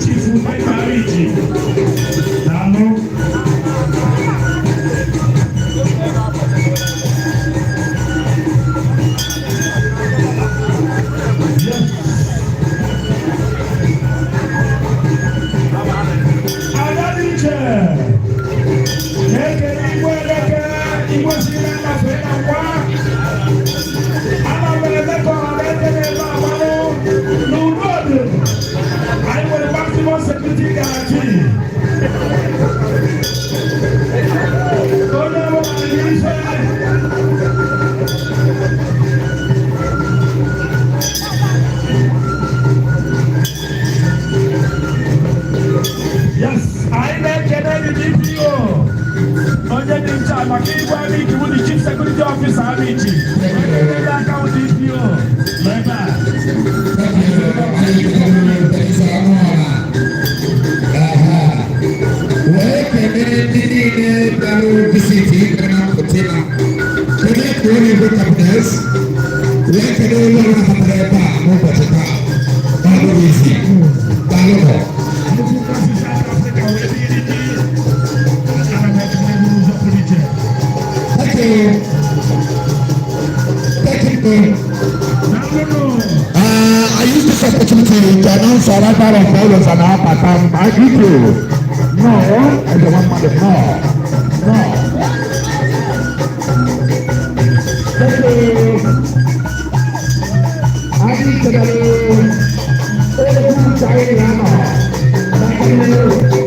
Chief Amichi. Namo. Security guarantee. Yes, I make a DPO. Under the charge, I keep working with the Chief Security Officer, Amichi. DPO. I use this opportunity to announce our arrival of followers and our pattern. I greet you. No, and the one mother, no. I need to